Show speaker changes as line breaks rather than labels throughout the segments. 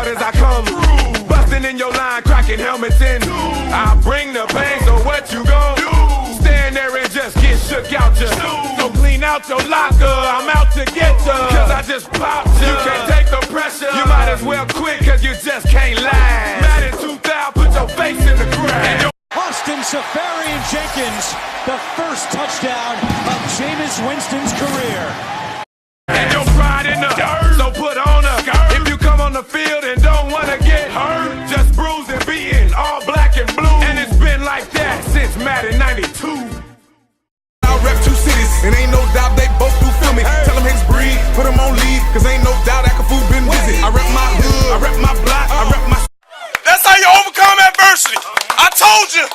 out as I come. Busting in your line, cracking helmets in. I bring the pain, so what you gon' do? Stand there and just get shook out ya. So clean out your locker, I'm out to get ya. Cause I just popped ya. You can't take the pressure. You might as well quit cause you just can't last. Madden 2000, put your face in the grass.
Austin Safarian-Jenkins, the first touchdown of Jameis Winston's career.
And your pride in the dirt, so put on a skirt. If you come on the field and don't wanna get hurt, just bruised and beaten, all black and blue. And it's been like that since Madden 92.
I rep two cities, and ain't no doubt they both do feel me. Tell them his breed, put them on lead, cause ain't no doubt Akafu been busy. I rep my hood, I rep my block, I rep my...
That's how you overcome adversity. I told you,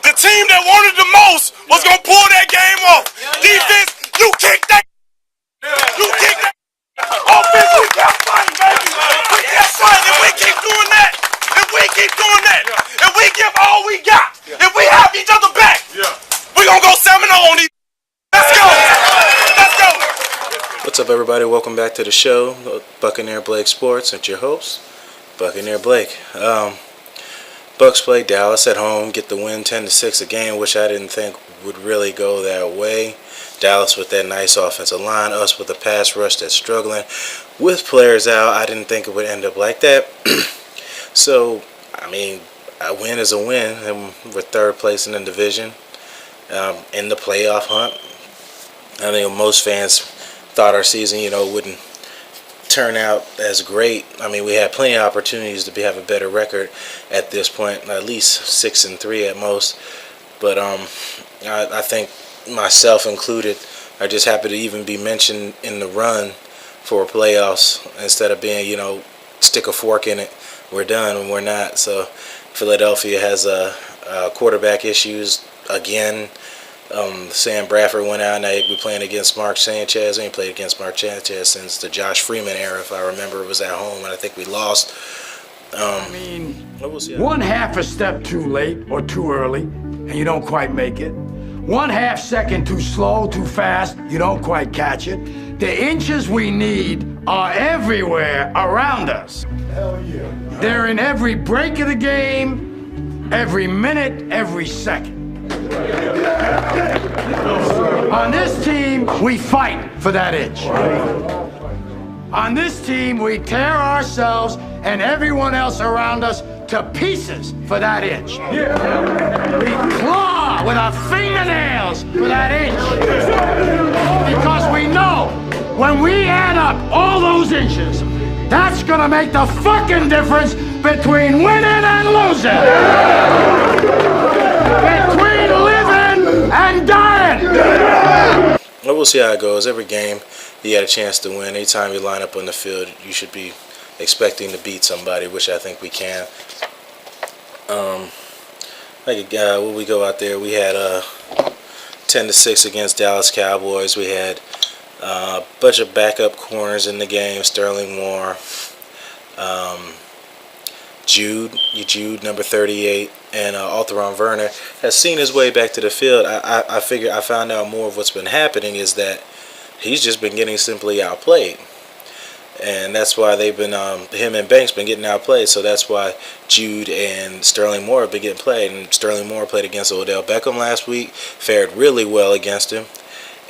the team that wanted the most was gonna pull that game off. Defense, you kick that. You kick that. Offense, we kept fighting, baby. We kept fighting, and we keep doing that. And we keep doing that. And we give all we got. If we have each other back, we gonna go 7-0 on these. Let's go. Let's go.
What's up, everybody? Welcome back to the show, Buccaneer Blake Sports. It's your host, Buccaneer Blake. Bucks play Dallas at home, get the win 10-6, a game which I didn't think would really go that way. Dallas with that nice offensive line, us with a pass rush that's struggling. With players out, I didn't think it would end up like that. So, I mean, a win is a win, and we're third place in the division, in the playoff hunt. I think most fans thought our season, wouldn't turn out as great. I mean, we had plenty of opportunities to have a better record at this point, at least 6-3 at most. But I think myself included are just happy to even be mentioned in the run for playoffs instead of being, stick a fork in it. We're done and we're not. So Philadelphia has quarterback issues again. Sam Bradford went out, and they be playing against Mark Sanchez. We ain't played against Mark Sanchez since the Josh Freeman era, if I remember. It was at home, and I think we lost.
One half a step too late or too early, and you don't quite make it. 1/2 second too slow, too fast, you don't quite catch it. The inches we need are everywhere around us.
Hell yeah.
They're in every break of the game, every minute, every second. On this team, we fight for that inch. On this team, we tear ourselves and everyone else around us to pieces for that inch. We claw with our fingernails for that inch. Because we know when we add up all those inches, that's gonna make the fucking difference between winning and losing. Between living and dying.
Well, we'll see how it goes. Every game, you had a chance to win. Anytime you line up on the field, you should be expecting to beat somebody, which I think we can. When we go out there, we had 10-6 against Dallas Cowboys. We had a bunch of backup corners in the game. Sterling Moore, Jude, number 38, and Altheron Verner has seen his way back to the field. I found out more of what's been happening is that he's just been getting simply outplayed. And that's why they've been, him and Banks been getting outplayed. So that's why Jude and Sterling Moore have been getting played. And Sterling Moore played against Odell Beckham last week, fared really well against him,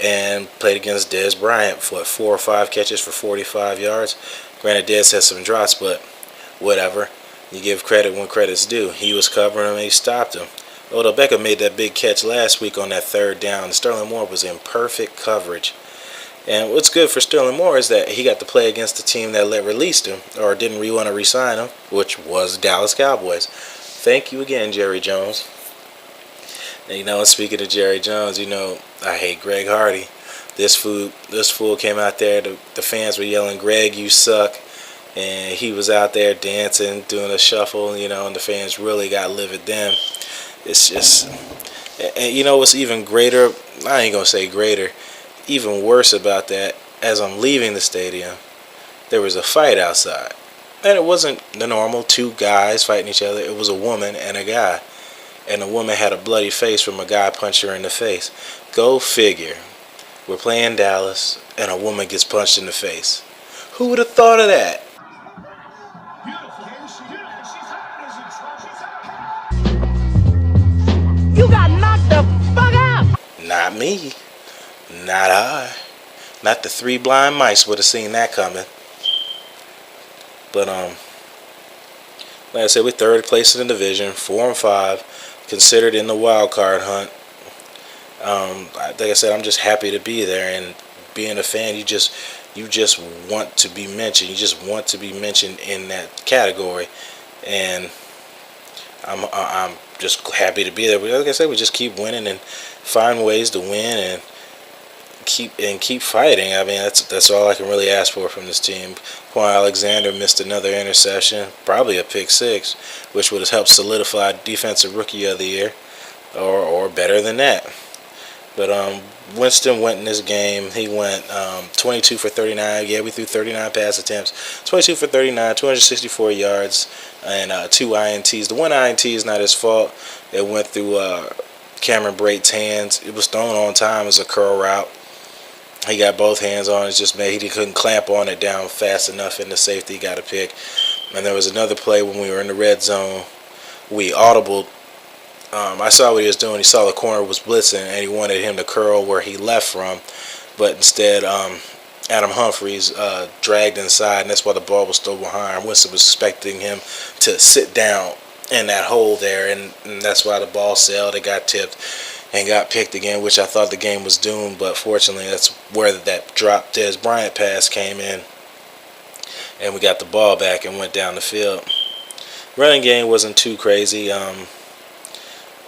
and played against Dez Bryant for 4 or 5 catches for 45 yards. Granted, Dez has some drops, but whatever. You give credit when credit's due. He was covering him and he stopped him. Odell Beckham made that big catch last week on that 3rd down. Sterling Moore was in perfect coverage. And what's good for Sterling Moore is that he got to play against the team that released him or didn't want to re-sign him, which was Dallas Cowboys. Thank you again, Jerry Jones. And speaking of Jerry Jones, I hate Greg Hardy. This fool came out there. The fans were yelling, "Greg, you suck." And he was out there dancing, doing a shuffle, and the fans really got livid then. It's just, and what's even greater, I ain't going to say greater, even worse about that, as I'm leaving the stadium, there was a fight outside. And it wasn't the normal 2 guys fighting each other. It was a woman and a guy. And the woman had a bloody face from a guy punched her in the face. Go figure. We're playing Dallas, and a woman gets punched in the face. Who would have thought of that? me. Not I. Not the three blind mice would have seen that coming. But like I said, we're third place in the division, 4-5, considered in the wild card hunt. Like I said, I'm just happy to be there, and being a fan, you just want to be mentioned. You just want to be mentioned in that category, and I'm just happy to be there. But like I said, we just keep winning and find ways to win and keep fighting. I mean, that's all I can really ask for from this team. Quan Alexander missed another interception, probably a pick six, which would have helped solidify Defensive Rookie of the Year, or better than that. But Winston went in this game. He went 22 for 39. Yeah, we threw 39 pass attempts. 22 for 39, 264 yards, and 2 INTs. The one INT is not his fault. It went through Cameron Brate's hands. It was thrown on time as a curl route. He got both hands on it. It's just he couldn't clamp on it down fast enough, and the safety got a pick. And there was another play when we were in the red zone. We audibled. I saw what he was doing. He saw the corner was blitzing, and he wanted him to curl where he left from. But instead, Adam Humphries dragged inside, and that's why the ball was still behind. Winston was expecting him to sit down in that hole there, and that's why the ball sailed. It got tipped and got picked again, which I thought the game was doomed. But fortunately, that's where that drop Des Bryant pass came in, and we got the ball back and went down the field. Running game wasn't too crazy.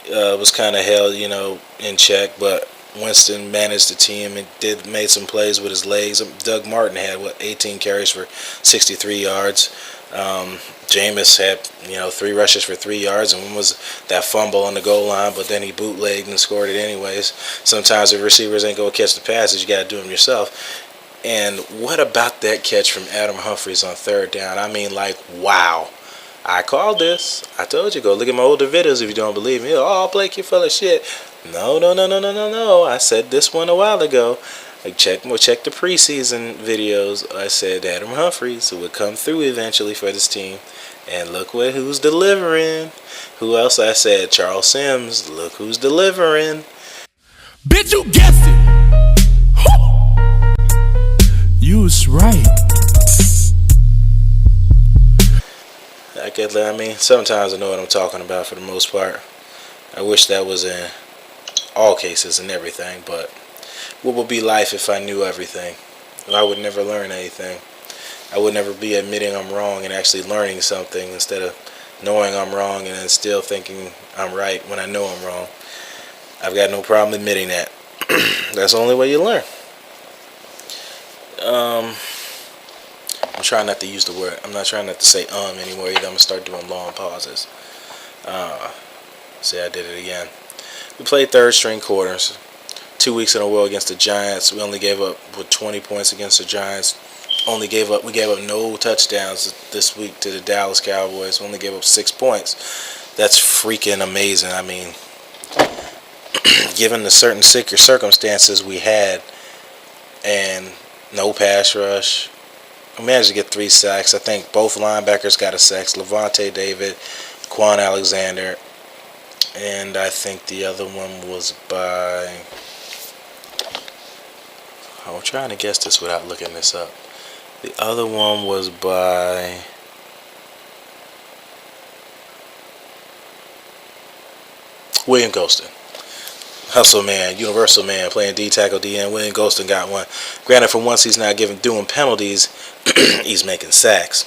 Was kind of held, in check, but Winston managed the team and made some plays with his legs. Doug Martin had 18 carries for 63 yards. Jameis had 3 rushes for 3 yards, and one was that fumble on the goal line, but then he bootlegged and scored it anyways. Sometimes the receivers ain't gonna catch the passes, you gotta do them yourself. And what about that catch from Adam Humphries on third down? I mean, like, wow. I called this. I told you, go look at my older videos if you don't believe me. Oh, Blake, you full of shit. No. I said this one a while ago. Check the preseason videos. I said Adam Humphries would come through eventually for this team. And look who's delivering. Who else I said? Charles Sims. Look who's delivering.
Bitch, you guessed it. You was right.
I mean, sometimes I know what I'm talking about for the most part. I wish that was in all cases and everything, but what would be life if I knew everything? I would never learn anything. I would never be admitting I'm wrong and actually learning something instead of knowing I'm wrong and then still thinking I'm right when I know I'm wrong. I've got no problem admitting that. That's the only way you learn. I'm trying not to use the word. I'm not trying not to say anymore either. I'm going to start doing long pauses. See, I did it again. We played third string quarters. 2 weeks in a row against the Giants. We only gave up 20 points against the Giants. We gave up no touchdowns this week to the Dallas Cowboys. We only gave up 6 points. That's freaking amazing. I mean, given the certain circumstances we had and no pass rush, we managed to get 3 sacks. I think both linebackers got a sack. Levante David, Quan Alexander, and I think the other one was by... I'm trying to guess this without looking this up. The other one was by... William Golston. Hustle man, universal man, playing D-tackle, DN. William Golston got one. Granted, for once he's not doing penalties, he's making sacks.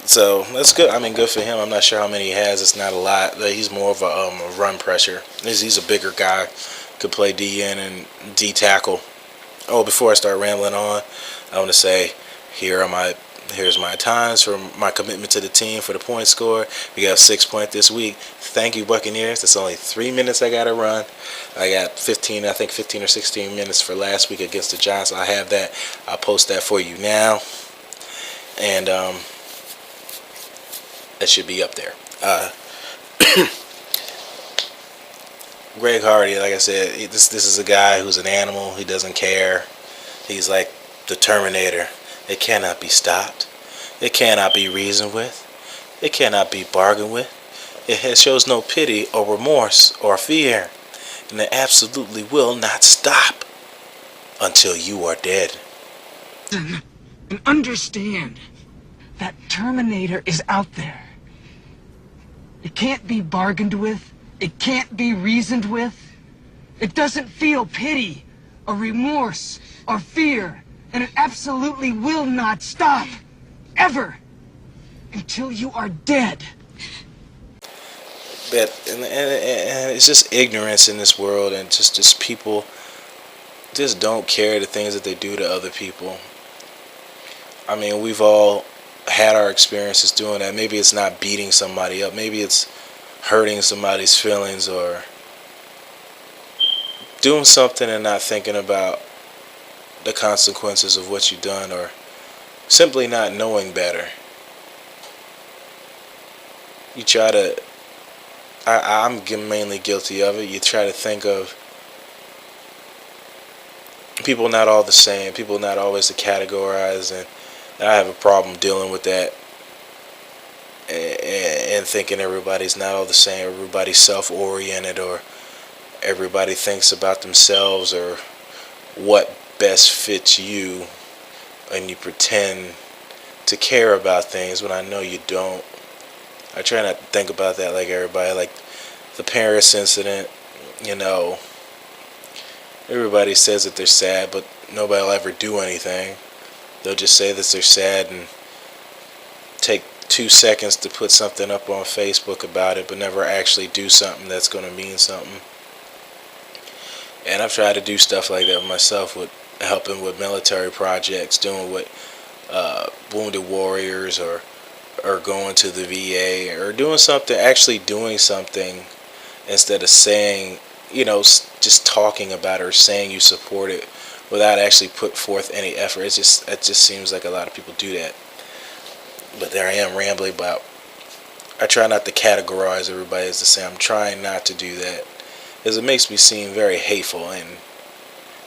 So that's good. I mean, good for him. I'm not sure how many he has. It's not a lot. He's more of a run pressure. He's a bigger guy. Could play DN and D-tackle. Oh, before I start rambling on, I want to say here's my times for my commitment to the team for the point score. We got 6 points this week. Thank you, Buccaneers. That's only 3 minutes I got to run. I got 15 or 16 minutes for last week against the Giants. I have that. I'll post that for you now. And that should be up there. Greg Hardy, like I said, this is a guy who's an animal. He doesn't care. He's like the Terminator. It cannot be stopped. It cannot be reasoned with. It cannot be bargained with. It shows no pity or remorse or fear. and it absolutely will not stop until you are dead.
And understand that Terminator is out there. It can't be bargained with. It can't be reasoned with. It doesn't feel pity or remorse or fear. And it absolutely will not stop. Ever. Until you are dead.
And it's just ignorance in this world, and just people just don't care the things that they do to other people. I mean, we've all had our experiences doing that. Maybe it's not beating somebody up. Maybe it's hurting somebody's feelings, or doing something and not thinking about the consequences of what you've done, or simply not knowing better. You try to, I'm mainly guilty of it. You try to think of people not all the same, people not always to categorize, and I have a problem dealing with that, and thinking everybody's not all the same, everybody's self-oriented, or everybody thinks about themselves or what best fits you, and you pretend to care about things when I know you don't. I try not to think about that like everybody. Like the Paris incident, you know, everybody says that they're sad, but nobody will ever do anything. They'll just say that they're sad and take 2 seconds to put something up on Facebook about it, but never actually do something that's going to mean something. And I've tried to do stuff like that with myself, with helping with military projects, doing with wounded warriors, or going to the VA, or doing something, actually doing something, instead of saying, you know, just talking about it or saying you support it without actually put forth any effort. It just seems like a lot of people do that. But there I am rambling about. I try not to categorize everybody as the same. I'm trying not to do that, because it makes me seem very hateful, and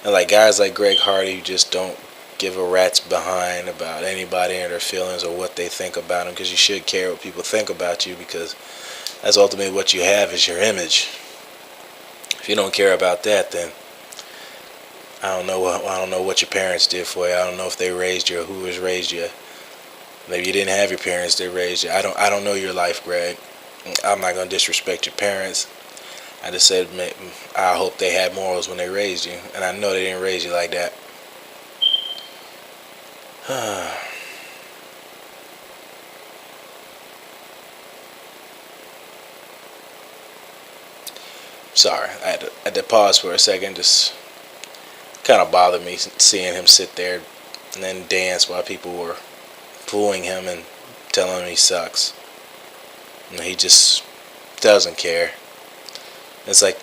like guys like Greg Hardy who just don't give a rat's behind about anybody and their feelings or what they think about them, because you should care what people think about you, because that's ultimately what you have, is your image. If you don't care about that, then I don't know what your parents did for you. I don't know if they raised you or who has raised you. Maybe you didn't have your parents that raised you. I don't know your life, Greg. I'm not going to disrespect your parents. I just said I hope they had morals when they raised you, and I know they didn't raise you like that. Sorry, I had to pause for a second. Just kind of bothered me seeing him sit there and then dance while people were booing him and telling him he sucks. And he just doesn't care. It's like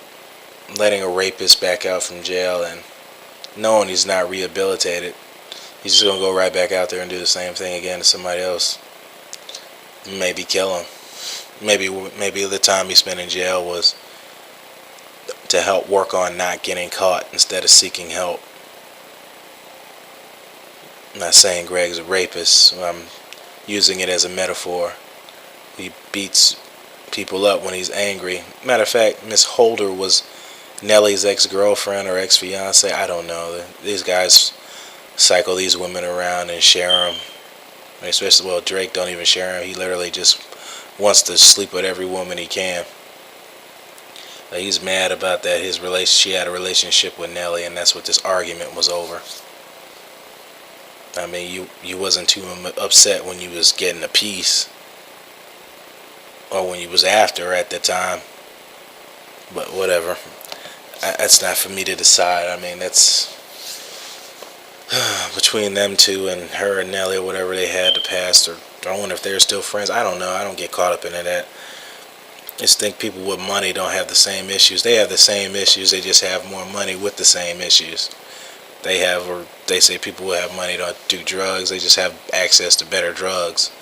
letting a rapist back out from jail and knowing he's not rehabilitated. He's just going to go right back out there and do the same thing again to somebody else. Maybe kill him. Maybe the time he spent in jail was to help work on not getting caught instead of seeking help. I'm not saying Greg's a rapist. I'm using it as a metaphor. He beats people up when he's angry. Matter of fact, Miss Holder was Nellie's ex-girlfriend or ex-fiance. I don't know. These guys cycle these women around and share them. Especially, well, Drake don't even share them. He literally just wants to sleep with every woman he can. He's mad about that. She had a relationship with Nellie, and that's what this argument was over. I mean, you wasn't too upset when you was getting a piece, or when you was after her at the time. But whatever. That's not for me to decide. I mean, that's between them two and her and Nelly, or whatever they had to pass. Or I wonder if they're still friends. I don't know. I don't get caught up into that. I just think people with money don't have the same issues. They have the same issues. They just have more money with the same issues. They say people who have money don't do drugs. They just have access to better drugs.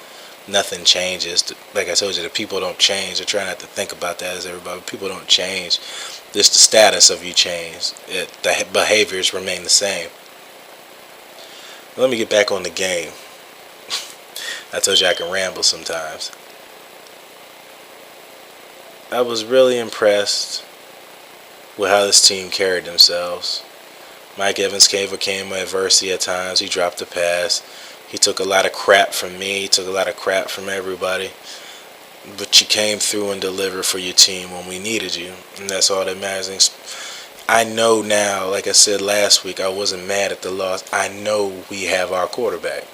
Nothing changes. Like I told you, the people don't change. I try not to think about that as everybody. People don't change. Just the status of you change. The behaviors remain the same. Let me get back on the game. I told you I can ramble sometimes. I was really impressed with how this team carried themselves. Mike Evans came with adversity at times. He dropped a pass. He took a lot of crap from me. He took a lot of crap from everybody. But you came through and delivered for your team when we needed you. And that's all that matters. I know now, like I said last week, I wasn't mad at the loss. I know we have our quarterback.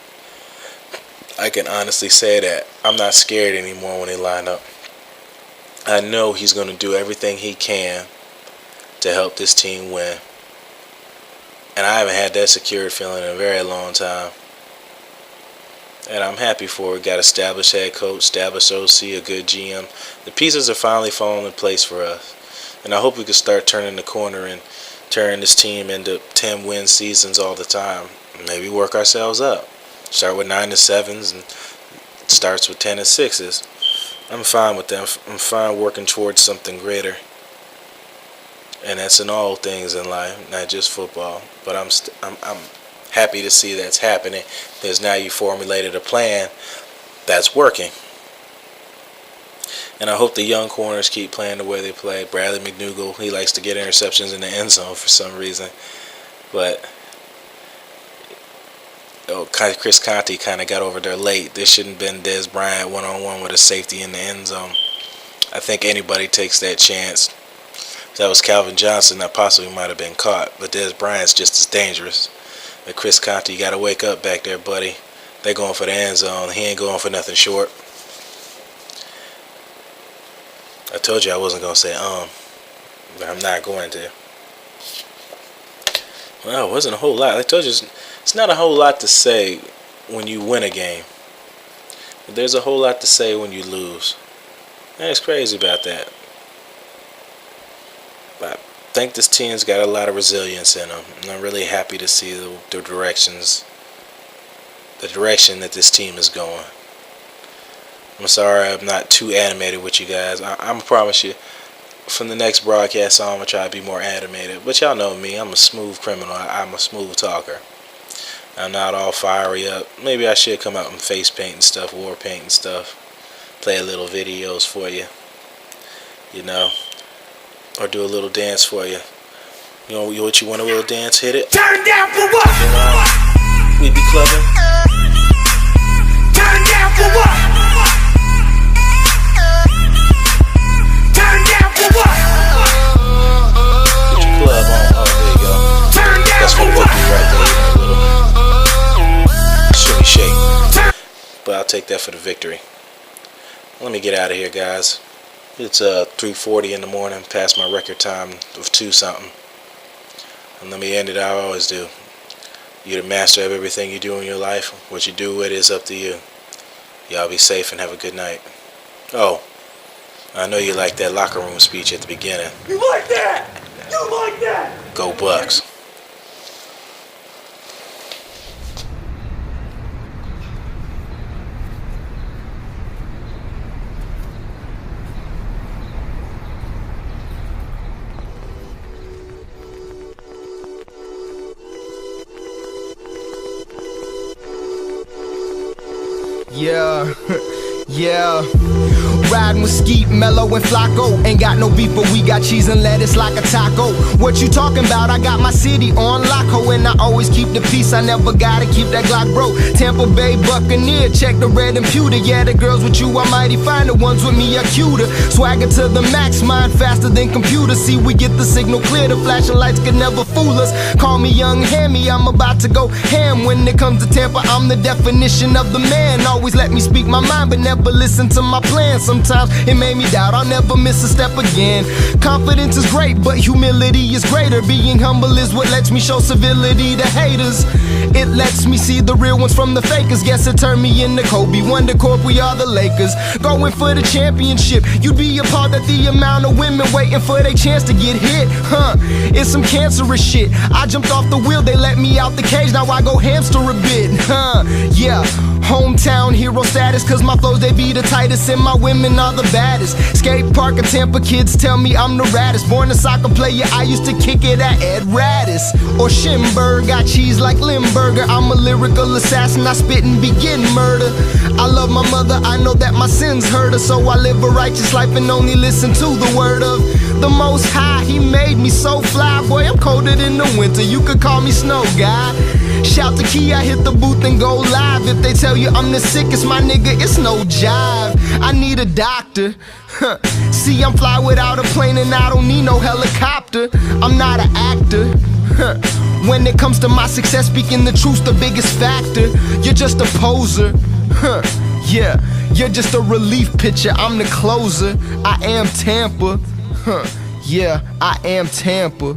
I can honestly say that. I'm not scared anymore when they line up. I know he's going to do everything he can to help this team win. And I haven't had that secure feeling in a very long time. And I'm happy for it. Got established head coach, established OC, a good GM. The pieces are finally falling in place for us. And I hope we can start turning the corner and turning this team into 10-win seasons all the time. Maybe work ourselves up. Start with 9-7s and it starts with 10-6s. I'm fine with that. I'm fine working towards something greater. And that's in all things in life, not just football. But I'm happy to see that's happening, because now you formulated a plan that's working. And I hope the young corners keep playing the way they play. Bradley McDougall, he likes to get interceptions in the end zone for some reason. But Chris Conte kind of got over there late. There shouldn't have been Dez Bryant one-on-one with a safety in the end zone. I think anybody takes that chance. If that was Calvin Johnson, that possibly might have been caught. But Dez Bryant's just as dangerous. But Chris Conte, you got to wake up back there, buddy. They're going for the end zone. He ain't going for nothing short. I told you I wasn't going to say but I'm not going to. Well, it wasn't a whole lot. I told you it's not a whole lot to say when you win a game. But there's a whole lot to say when you lose. And it's crazy about that. But I think this team's got a lot of resilience in them. And I'm really happy to see the direction that this team is going. I'm sorry I'm not too animated with you guys. I promise you, from the next broadcast on, I'm going to try to be more animated. But y'all know me. I'm a smooth criminal. I'm a smooth talker. I'm not all fiery up. Maybe I should come out and face paint and stuff, war paint and stuff. Play a little videos for you. You know. Or do a little dance for you. You know what you want, a little dance? Hit it.
Turn down for what?
We be clubbing.
Turn down for what? Turn down for what?
Get your club on. Oh, there you go.
Turn down
That's
for
what we
what?
do right there. Shimmy shake. But I'll take that for the victory. Let me get out of here, guys. It's 3:40 in the morning, past my record time of 2-something. And let me end it how I always do. You're the master of everything you do in your life. What you do with it is up to you. Y'all be safe and have a good night. Oh, I know you like that locker room speech at the beginning.
You like that? You like that?
Go Bucks.
Yeah, yeah. Riding with Skeet, Mellow, and Flacco. Ain't got no beef, but we got cheese and lettuce like a taco. What you talking about? I got my city on lock, ho, and I always keep the peace. I never gotta keep that Glock, bro. Tampa Bay Buccaneer, check the red and pewter. Yeah, the girls with you are mighty fine, the ones with me are cuter. Swagger to the max, mind faster than computers. See, we get the signal clear, the flashing lights can never fool us. Call me Young Hammy, I'm about to go ham. When it comes to Tampa, I'm the definition of the man. Always let me speak my mind, but never listen to my plans. Sometimes it made me doubt I'll never miss a step again. Confidence is great, but humility is greater. Being humble is what lets me show civility to haters. It lets me see the real ones from the fakers. Guess it turned me into Kobe, Wonder Corp, we are the Lakers. Going for the championship, you'd be appalled at the amount of women waiting for their chance to get hit. It's some cancerous shit. I jumped off the wheel, they let me out the cage, now I go hamster a bit. Yeah, hometown hero status, cause my flows they be the tightest and my women are the baddest. Skate park and Tampa kids tell me I'm the raddest. Born a soccer player, I used to kick it at Ed Radis or Schimberg. Got cheese like Limburger, I'm a lyrical assassin, I spit and begin murder. I love my mother, I know that my sins hurt her, so I live a righteous life and only listen to the word of The Most High, He made me so fly. Boy, I'm colder than the winter, you could call me Snow Guy. Shout to Key, I hit the booth and go live. If they tell you I'm the sickest, my nigga, it's no jive. I need a doctor. See, I'm fly without a plane and I don't need no helicopter. I'm not an actor. When it comes to my success, speaking the truth's the biggest factor. You're just a poser. Yeah, you're just a relief pitcher. I'm the closer. I am Tampa. Yeah, I am Tampa.